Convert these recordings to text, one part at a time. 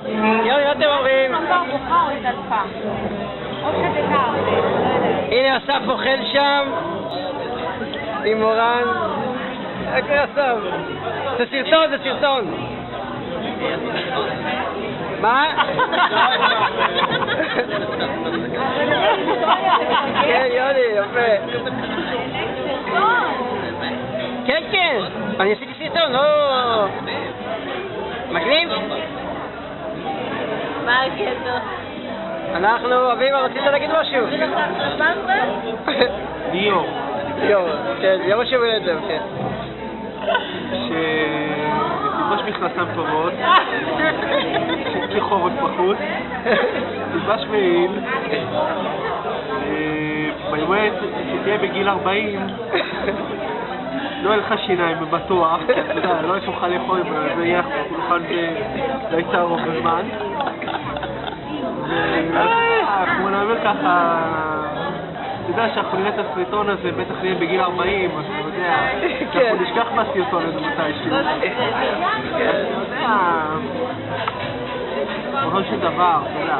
יוני, מה אתם אומרים? הנה אסף אוכל שם עם מורן. אוקיי אסף, זה סרטון, זה סרטון. מה? כן יוני, יפה. כן כן, אני עשיתי סרטון, לא... מגניב? מה הקטע? אנחנו, אביבה, רצית להגיד משהו? ליאור. ליאור, כן, ליאור שבלתם, כן. שתלבש מכנסיים טובות, יש לי חורות בחוץ, תלבש מעיל, ביומט שתהיה בגיל 40, לא יהיה לך שיניים, בטוח, אתה יודע, לא יש לך לאכול, זה יהיה כולכן לא יצא רוב בזמן. אנחנו נאמר ככה, אתה יודע שאנחנו נראה את הסרטון הזה, בטח נהיה בגיל 40, אז אתה יודע, אנחנו נשכח מהסרטון הזה מתישהו. אתה יודע, בכל של דבר, אתה יודע,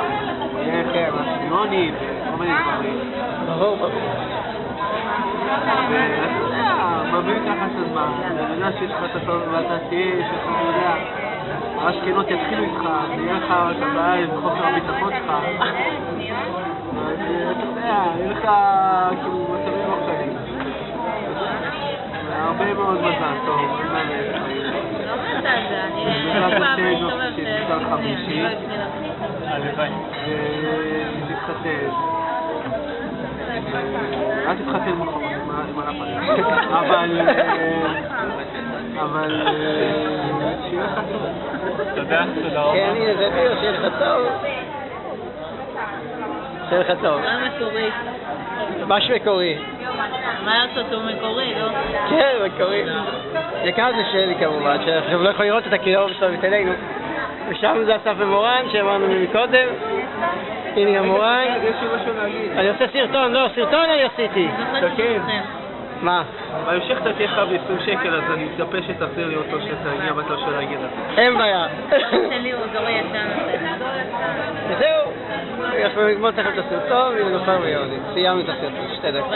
יהיה מהסרטונים, כל מיני דברים. ברור, ברור. ואתה יודע, מבין ככה של זמן, אתה יודע שיש לך את הטוב ואתה תהיה, שאתה יודע, השכנות יתחילו איתך, יהיה לך את הבעיה עם חוסר הביטחון שלך. אז אתה יודע, יהיה לך כאילו מצבים לא חיים. הרבה מאוד מזל טוב, אין מה לחיים. לא מזל זה, אני בעזרת השם חמישי. הלוואי. ותתחתן. אל תתחתן מחר, עם הלפן. אבל שיהיה לך טוב. תודה, תודה רבה. כן, הנה, זה ביר, שיהיה לך טוב. שיהיה לך טוב. מה מקורי? משהו מקורי. מה לעשות, הוא מקורי, לא? כן, מקורי. יקר זה שלי כמובן, שאנחנו לא יכולים לראות את הכינור מסתובבת אלינו. ושם זה אסף ומורן, שאמרנו מקודם. הנה גם מורן. אני עושה סרטון, לא, סרטון אני עשיתי. כן. מה? בהמשך אתה תהיה חייב 20 שקל, אז אני מצפה שתחזיר לי אותו שאתה הגיע ואתה לא שואל להגיד לך. אין בעיה. שלי הוא דורי ישן. וזהו. אנחנו נגמור תכף את הסרטון ונופר ויוני. סיימנו את הסרטון, 2 דקות.